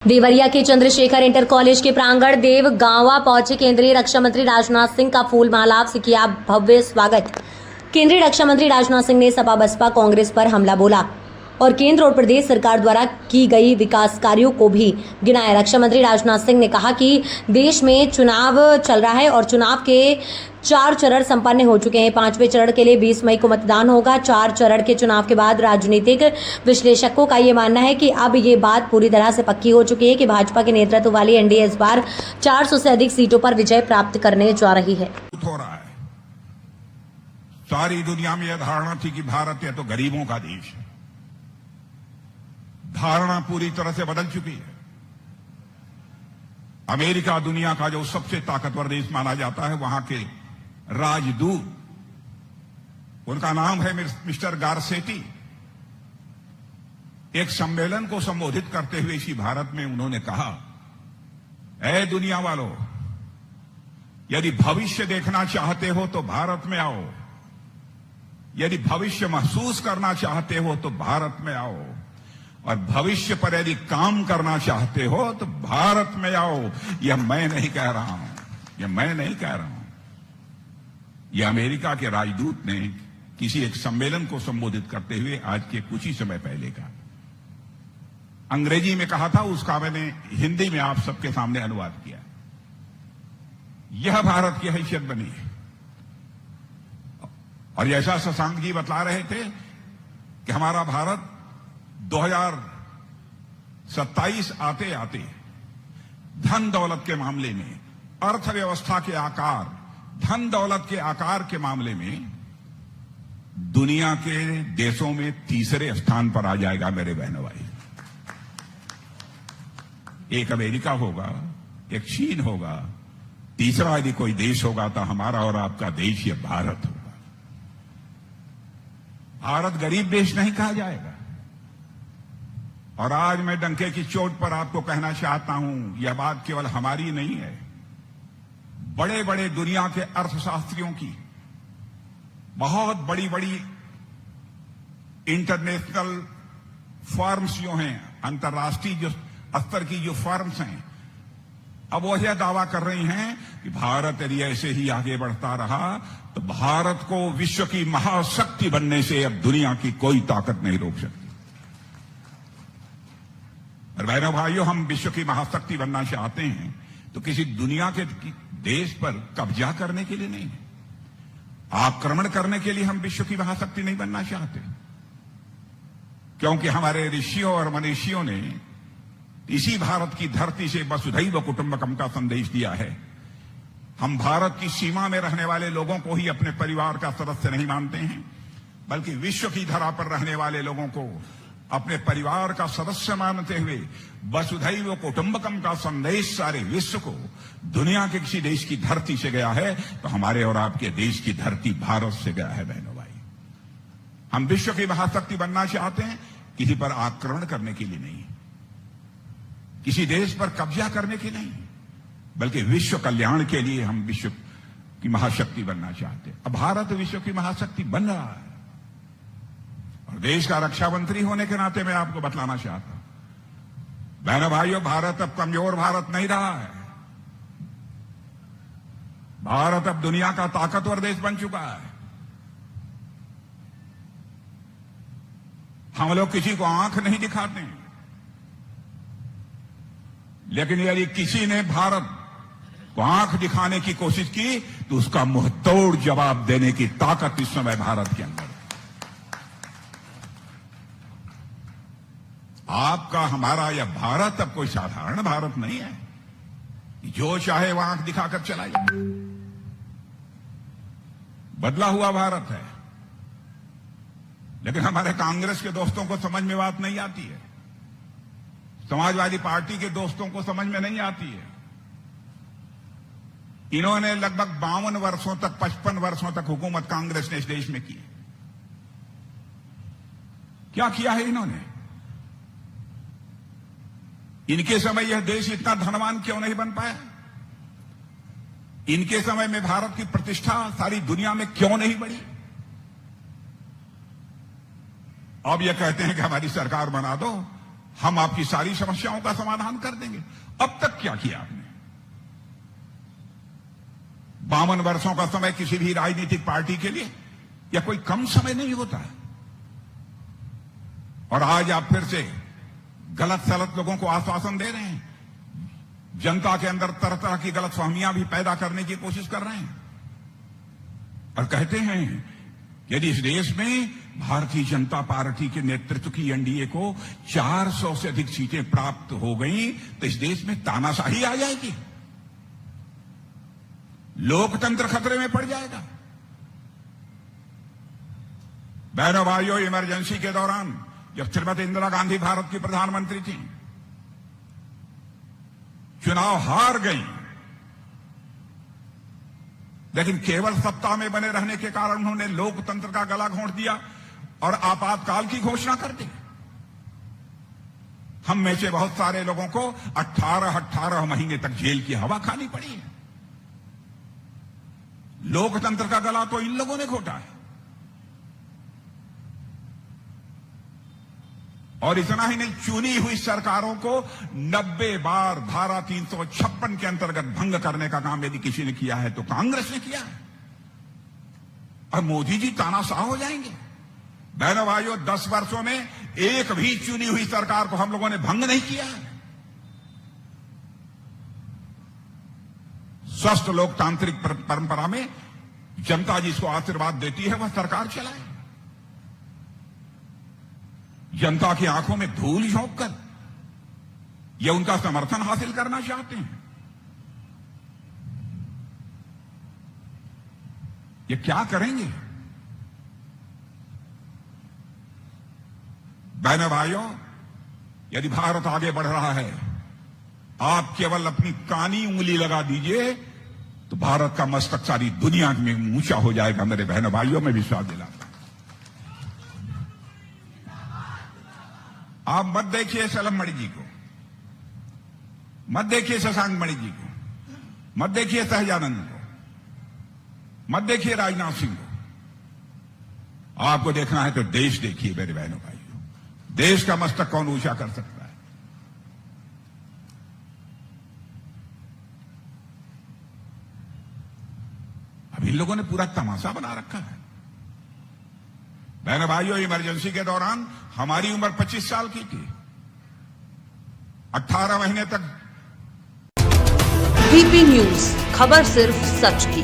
देवरिया के Chandrashekhar inter college के प्रांगण देव गांवा पहुंचे केंद्रीय रक्षा मंत्री राजनाथ सिंह का फूल माला से किया भव्य स्वागत। केंद्रीय रक्षा मंत्री राजनाथ सिंह ने सपा बसपा कांग्रेस पर हमला बोला और केंद्र और प्रदेश सरकार द्वारा की गई विकास कार्यों को भी गिनाया। रक्षा मंत्री राजनाथ सिंह ने कहा कि देश में चुनाव चल रहा है और चुनाव के 4 चरण संपन्न हो चुके हैं। 5वें चरण के लिए 20 मई को मतदान होगा। 4 चरण के चुनाव के बाद राजनीतिक विश्लेषकों का ये मानना है कि अब ये बात पूरी तरह से पक्की हो चुकी है कि भाजपा के नेतृत्व वाली एनडीए इस बार 400 से अधिक सीटों पर विजय प्राप्त करने जा रही है। हो रहा है। सारी दुनिया में यह धारणा थी कि भारत है तो गरीबों का देश है। धारणा पूरी तरह से बदल चुकी है। अमेरिका दुनिया का जो सबसे ताकतवर देश माना जाता है, वहां के राजदूत, उनका नाम है मिस्टर गारसेटी, एक सम्मेलन को संबोधित करते हुए इसी भारत में उन्होंने कहा, ऐ दुनिया वालों, यदि भविष्य देखना चाहते हो तो भारत में आओ, यदि भविष्य महसूस करना चाहते हो तो भारत में आओ, और भविष्य पर यदि काम करना चाहते हो तो भारत में आओ। यह मैं नहीं कह रहा हूं, यह मैं नहीं कह रहा हूं, यह अमेरिका के राजदूत ने किसी एक सम्मेलन को संबोधित करते हुए आज के कुछ ही समय पहले कहा। अंग्रेजी में कहा था, उसका मैंने हिंदी में आप सबके सामने अनुवाद किया। यह भारत की हैसियत बनी है। और जैसा शशांक जी बतला रहे थे कि हमारा भारत 2027 आते आते धन दौलत के मामले में, अर्थव्यवस्था के आकार, धन दौलत के आकार के मामले में दुनिया के देशों में 3रे स्थान पर आ जाएगा। मेरे बहनों भाई, एक अमेरिका होगा, एक चीन होगा, तीसरा यदि कोई देश होगा तो हमारा और आपका देश यह भारत होगा। भारत गरीब देश नहीं कहा जाएगा। और आज मैं डंके की चोट पर आपको कहना चाहता हूं, यह बात केवल हमारी नहीं है, बड़े बड़े दुनिया के अर्थशास्त्रियों की, बहुत बड़ी बड़ी इंटरनेशनल फर्म्स जो हैं, अंतर्राष्ट्रीय जो स्तर की जो फर्म्स हैं, अब वो यह दावा कर रही हैं कि भारत यदि ऐसे ही आगे बढ़ता रहा तो भारत को विश्व की महाशक्ति बनने से अब दुनिया की कोई ताकत नहीं रोक सकती। और बहनों भाइयों, हम विश्व की महाशक्ति बनना चाहते हैं तो किसी दुनिया के देश पर कब्जा करने के लिए नहीं, आक्रमण करने के लिए हम विश्व की महाशक्ति नहीं बनना चाहते। क्योंकि हमारे ऋषियों और मनीषियों ने इसी भारत की धरती से वसुधैव कुटुंबकम का संदेश दिया है। हम भारत की सीमा में रहने वाले लोगों को ही अपने परिवार का सदस्य नहीं मानते हैं, बल्कि विश्व की धरा पर रहने वाले लोगों को अपने परिवार का सदस्य मानते हुए वसुधैव कुटुंबकम का संदेश सारे विश्व को, दुनिया के किसी देश की धरती से गया है तो हमारे और आपके देश की धरती भारत से गया है। बहनों भाई, हम विश्व की महाशक्ति बनना चाहते हैं, किसी पर आक्रमण करने के लिए नहीं, किसी देश पर कब्जा करने के नहीं, बल्कि विश्व कल्याण के लिए हम विश्व की महाशक्ति बनना चाहते हैं। अब भारत विश्व की महाशक्ति बन रहा है। और देश का रक्षा मंत्री होने के नाते मैं आपको बतलाना चाहता हूं, बहनों भाइयों, भारत अब कमजोर भारत नहीं रहा है। भारत अब दुनिया का ताकतवर देश बन चुका है। हम लोग किसी को आंख नहीं दिखाते हैं, लेकिन यदि किसी ने भारत को आंख दिखाने की कोशिश की तो उसका मुंहतोड़ जवाब देने की ताकत इस समय भारत के अंदर है। आपका, हमारा यह भारत अब कोई साधारण भारत नहीं है, जो चाहे वह आंख दिखाकर चला जाए। बदला हुआ भारत है। लेकिन हमारे कांग्रेस के दोस्तों को समझ में बात नहीं आती है, समाजवादी पार्टी के दोस्तों को समझ में नहीं आती है। इन्होंने लगभग 52 वर्षों तक, 55 वर्षों तक हुकूमत कांग्रेस ने इस देश में की। क्या किया है इन्होंने? इनके समय यह देश इतना धनवान क्यों नहीं बन पाया? इनके समय में भारत की प्रतिष्ठा सारी दुनिया में क्यों नहीं बढ़ी? अब यह कहते हैं कि हमारी सरकार बना दो, हम आपकी सारी समस्याओं का समाधान कर देंगे। अब तक क्या किया आपने? 52 वर्षों का समय किसी भी राजनीतिक पार्टी के लिए या कोई कम समय नहीं होता। और आज आप फिर से गलत सलत लोगों को आश्वासन दे रहे हैं, जनता के अंदर तरह तरह की गलतफहमियां भी पैदा करने की कोशिश कर रहे हैं और कहते हैं यदि इस देश में भारतीय जनता पार्टी के नेतृत्व की एनडीए को 400 से अधिक सीटें प्राप्त हो गई तो इस देश में तानाशाही आ जाएगी, लोकतंत्र खतरे में पड़ जाएगा। बहनों भाइयों, इमरजेंसी के दौरान जब श्रीमती इंदिरा गांधी भारत की प्रधानमंत्री थी, चुनाव हार गई, लेकिन केवल सत्ता में बने रहने के कारण उन्होंने लोकतंत्र का गला घोंट दिया और आपातकाल की घोषणा कर दी। हम में से बहुत सारे लोगों को 18 महीने तक जेल की हवा खानी पड़ी है। लोकतंत्र का गला तो इन लोगों ने घोटा है। और इतना ही नहीं, चुनी हुई सरकारों को 90 बार धारा 356 के अंतर्गत भंग करने का काम यदि किसी ने किया है तो कांग्रेस ने किया है। और मोदी जी तानाशाह हो जाएंगे। बहनों भाइयों, 10 वर्षों में एक भी चुनी हुई सरकार को हम लोगों ने भंग नहीं किया है। स्वस्थ लोकतांत्रिक परंपरा में जनता जिसको आशीर्वाद देती है वह सरकार चलाए। जनता की आंखों में धूल झोंक कर यह उनका समर्थन हासिल करना चाहते हैं। ये क्या करेंगे? बहनों भाइयों, यदि भारत आगे बढ़ रहा है, आप केवल अपनी कानी उंगली लगा दीजिए तो भारत का मस्तक सारी दुनिया में ऊंचा हो जाएगा। मेरे बहनों भाइयों, में विश्वास दिलाता हूं। आप मत देखिए सलम मणि जी को, मत देखिए शशांक मणि जी को, मत देखिए सहजानंद को, मत देखिए राजनाथ सिंह को। आपको देखना है तो देश देखिए मेरे बहनों भाइयों। देश का मस्तक कौन ऊंचा कर सकता है? अब इन लोगों ने पूरा तमाशा बना रखा है। बहनों भाइयों, इमरजेंसी के दौरान हमारी उम्र 25 साल की थी। 18 महीने तक वीपी न्यूज, खबर सिर्फ सच की।